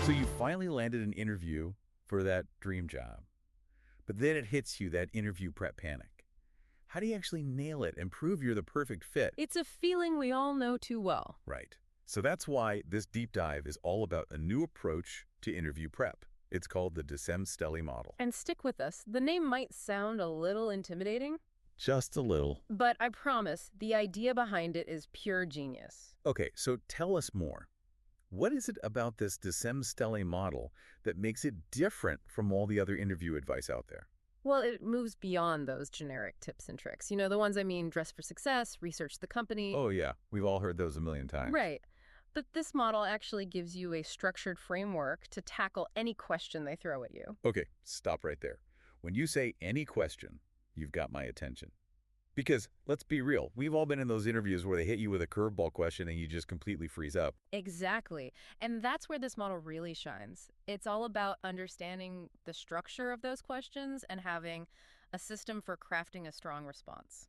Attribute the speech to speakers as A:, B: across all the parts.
A: So you finally landed an interview for that dream job, but then it hits you, that interview prep panic. How do you actually nail it and prove you're the perfect fit?
B: It's a feeling we all know too well.
A: Right. So that's why this deep dive is all about a new approach to interview prep. It's called the Decem Stella Model.
B: And stick with us. The name might sound a little intimidating,
A: Just a little.
B: but I promise the idea behind it is pure genius.
A: Okay, so tell us more. What is it about this Decem Stella model that makes it different from all the other interview advice out there?
B: Well, it moves beyond those generic tips and tricks. You know, the ones I mean, dress for success, research the company.
A: Oh yeah, we've all heard those a million times.
B: Right. But this model actually gives you a structured framework to tackle any question they throw at you.
A: Okay, stop right there. When you say any question, you've got my attention. Because, let's be real, we've all been in those interviews where they hit you with a curveball question and you just completely freeze up.
B: Exactly. And that's where this model really shines. It's all about understanding the structure of those questions and having a system for crafting a strong response.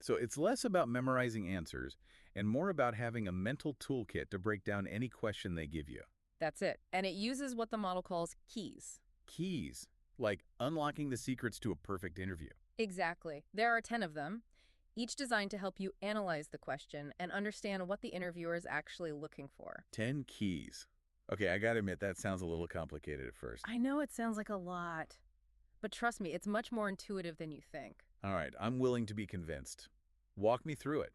A: So it's less about memorizing answers and more about having a mental toolkit to break down any question they give you.
B: That's it. And it uses what the model calls keys.
A: Keys, like unlocking the secrets to a perfect interview.
B: Exactly. There are 10 of them, each designed to help you analyze the question and understand what the interviewer is actually looking for.
A: 10 keys. Okay, I gotta admit, that sounds a little complicated at first.
B: I know it sounds like a lot, but trust me, it's much more intuitive than you think.
A: All right, I'm willing to be convinced. Walk me through it.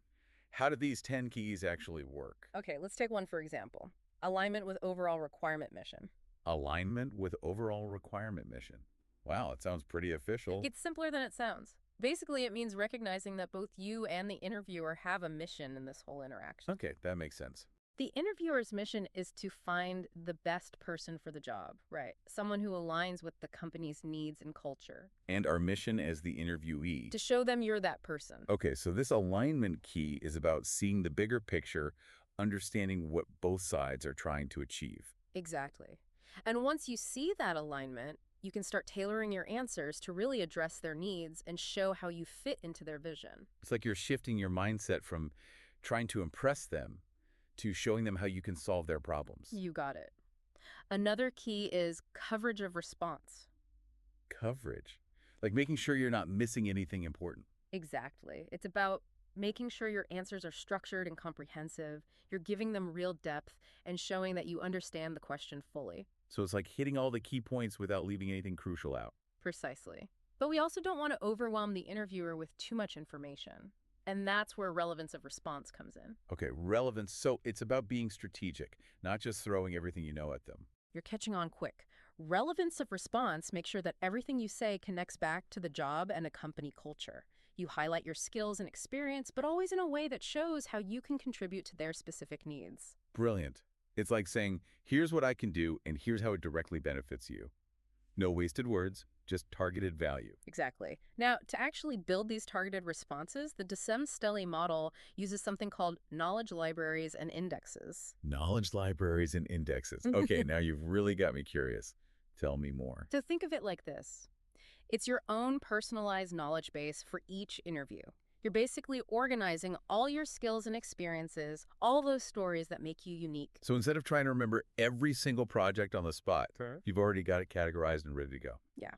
A: How do these 10 keys actually work?
B: Okay, let's take one for example. Alignment with overall requirement mission.
A: Alignment with overall requirement mission. Wow, it sounds pretty official.
B: It's simpler than it sounds. Basically, it means recognizing that both you and the interviewer have a mission in this whole interaction.
A: Okay, that makes sense.
B: The interviewer's mission is to find the best person for the job, right? Someone who aligns with the company's needs and culture.
A: And our mission as the interviewee.
B: To show them you're that person.
A: Okay, so this alignment key is about seeing the bigger picture, understanding what both sides are trying to achieve.
B: Exactly. And once you see that alignment, you can start tailoring your answers to really address their needs and show how you fit into their vision.
A: It's like you're shifting your mindset from trying to impress them to showing them how you can solve their problems.
B: You got it. Another key is coverage of response.
A: Coverage. Like making sure you're not missing anything important.
B: Exactly. It's about making sure your answers are structured and comprehensive. You're giving them real depth and showing that you understand the question fully.
A: So it's like hitting all the key points without leaving anything crucial out.
B: Precisely. But we also don't want to overwhelm the interviewer with too much information. And that's where relevance of response comes in.
A: Okay, relevance. So it's about being strategic, not just throwing everything you know at them.
B: You're catching on quick. Relevance of response makes sure that everything you say connects back to the job and a company culture. You highlight your skills and experience, but always in a way that shows how you can contribute to their specific needs.
A: Brilliant. It's like saying, here's what I can do, and here's how it directly benefits you. No wasted words, just targeted value.
B: Exactly. Now, to actually build these targeted responses, the Decem Stella model uses something called knowledge libraries and indexes.
A: Knowledge libraries and indexes. Okay, now you've really got me curious. Tell me more.
B: So think of it like this. It's your own personalized knowledge base for each interview. You're basically organizing all your skills and experiences, all those stories that make you unique.
A: So instead of trying to remember every single project on the spot, you've already got it categorized and ready to go.
B: Yeah.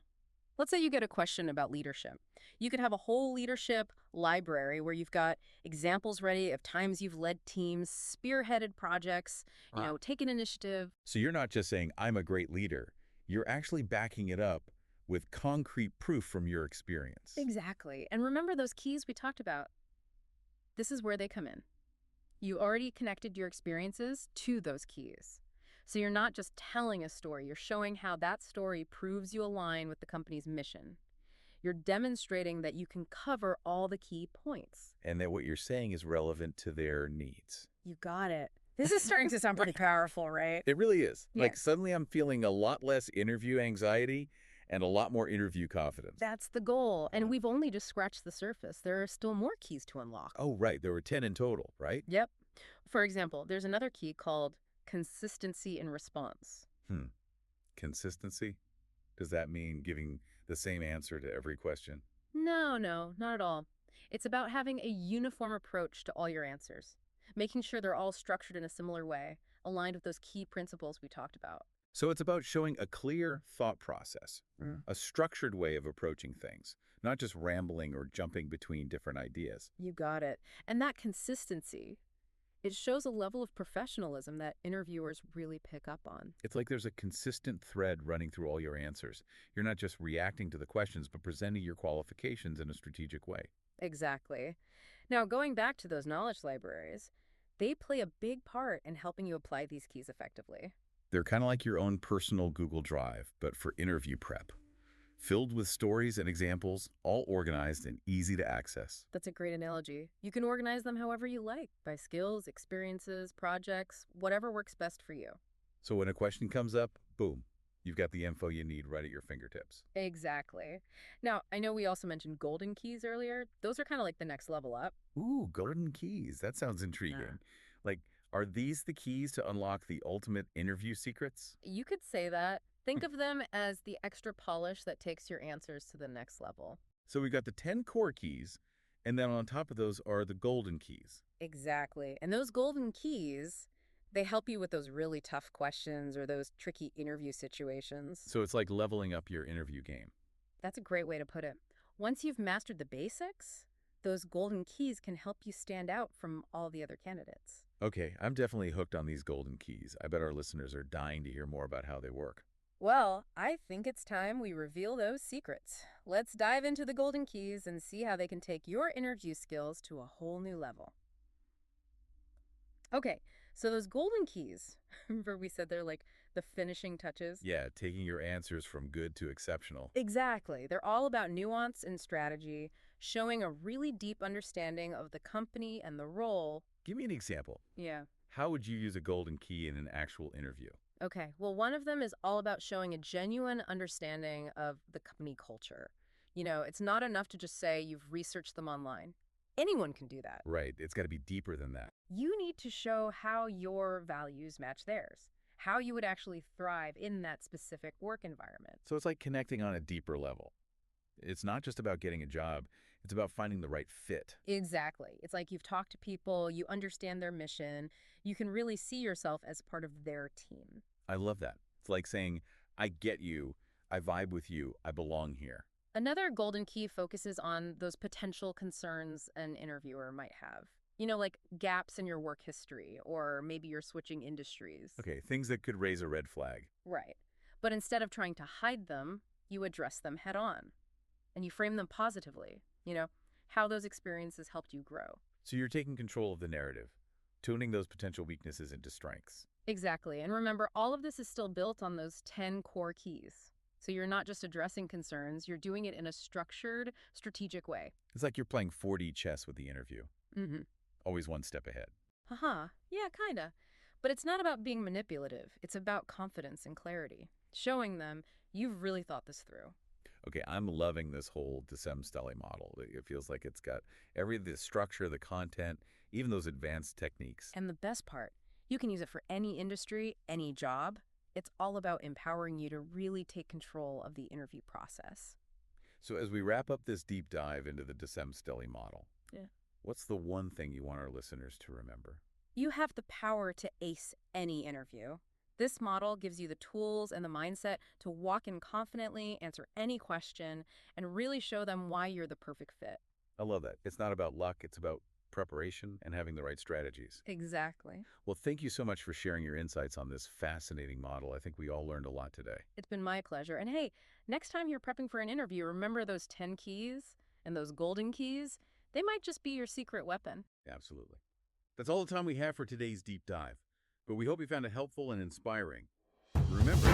B: Let's say you get a question about leadership. You could have a whole leadership library where you've got examples ready of times you've led teams, spearheaded projects, taken initiative.
A: So you're not just saying, I'm a great leader. You're actually backing it up with concrete proof from your experience.
B: Exactly. And remember those keys we talked about? This is where they come in. You already connected your experiences to those keys. So you're not just telling a story, you're showing how that story proves you align with the company's mission. You're demonstrating that you can cover all the key points.
A: And that what you're saying is relevant to their needs.
B: You got it. This is starting to sound pretty powerful, right?
A: It really is.
B: Yeah.
A: Like suddenly I'm feeling a lot less interview anxiety and a lot more interview confidence.
B: That's the goal. And we've only just scratched the surface. There are still more keys to unlock.
A: Oh, right. There were 10 in total, right?
B: Yep. For example, there's another key called consistency in response.
A: Consistency? Does that mean giving the same answer to every question?
B: No, not at all. It's about having a uniform approach to all your answers, making sure they're all structured in a similar way, aligned with those key principles we talked about.
A: So it's about showing a clear thought process, a structured way of approaching things, not just rambling or jumping between different ideas.
B: You got it. And that consistency, it shows a level of professionalism that interviewers really pick up on.
A: It's like there's a consistent thread running through all your answers. You're not just reacting to the questions, but presenting your qualifications in a strategic way.
B: Exactly. Now, going back to those knowledge libraries, they play a big part in helping you apply these keys effectively.
A: They're kind of like your own personal Google Drive, but for interview prep, filled with stories and examples, all organized and easy to access.
B: That's a great analogy. You can organize them however you like, by skills, experiences, projects, whatever works best for you.
A: So when a question comes up, boom, you've got the info you need right at your fingertips.
B: Exactly. Now, I know we also mentioned golden keys earlier. Those are kind of like the next level up.
A: Ooh, golden keys. That sounds intriguing. Like, are these the keys to unlock the ultimate interview secrets?
B: You could say that. Think of them as the extra polish that takes your answers to the next level.
A: So we've got the 10 core keys, and then on top of those are the golden keys.
B: Exactly. And those golden keys, they help you with those really tough questions or those tricky interview situations.
A: So it's like leveling up your interview game.
B: That's a great way to put it. Once you've mastered the basics, those golden keys can help you stand out from all the other candidates.
A: Okay, I'm definitely hooked on these golden keys. I bet our listeners are dying to hear more about how they work.
B: Well, I think it's time we reveal those secrets. Let's dive into the golden keys and see how they can take your interview skills to a whole new level. Okay, so those golden keys, remember we said they're like the finishing touches?
A: Yeah, taking your answers from good to exceptional.
B: Exactly. They're all about nuance and strategy, showing a really deep understanding of the company and the role.
A: Give me an example.
B: Yeah.
A: How would you use a golden key in an actual interview?
B: Okay, well, one of them is all about showing a genuine understanding of the company culture. It's not enough to just say you've researched them online. Anyone can do that.
A: Right, it's got to be deeper than that.
B: You need to show how your values match theirs, how you would actually thrive in that specific work environment.
A: So it's like connecting on a deeper level. It's not just about getting a job, it's about finding the right fit.
B: Exactly. It's like you've talked to people, you understand their mission, you can really see yourself as part of their team.
A: I love that. It's like saying, I get you, I vibe with you, I belong here.
B: Another golden key focuses on those potential concerns an interviewer might have. Like gaps in your work history, or maybe you're switching industries.
A: Okay, things that could raise a red flag.
B: Right. But instead of trying to hide them, you address them head on. And you frame them positively. How those experiences helped you grow.
A: So you're taking control of the narrative, tuning those potential weaknesses into strengths.
B: Exactly. And remember, all of this is still built on those 10 core keys. So you're not just addressing concerns, you're doing it in a structured, strategic way.
A: It's like you're playing 4D chess with the interview.
B: Mm-hmm.
A: Always one step ahead.
B: Haha. Yeah, kinda. But it's not about being manipulative. It's about confidence and clarity. Showing them you've really thought this through.
A: Okay, I'm loving this whole Decem Stella model. It feels like it's got the structure, the content, even those advanced techniques.
B: And the best part, you can use it for any industry, any job. It's all about empowering you to really take control of the interview process.
A: So as we wrap up this deep dive into the Decem Stella model,
B: Yeah.
A: what's the one thing you want our listeners to remember?
B: You have the power to ace any interview. This model gives you the tools and the mindset to walk in confidently, answer any question, and really show them why you're the perfect fit.
A: I love that. It's not about luck, it's about preparation and having the right strategies.
B: Exactly.
A: Well, thank you so much for sharing your insights on this fascinating model. I think we all learned a lot today.
B: It's been my pleasure. And hey, next time you're prepping for an interview, remember those 10 keys and those golden keys? They might just be your secret weapon.
A: Absolutely. That's all the time we have for today's deep dive, but we hope you found it helpful and inspiring. Remember,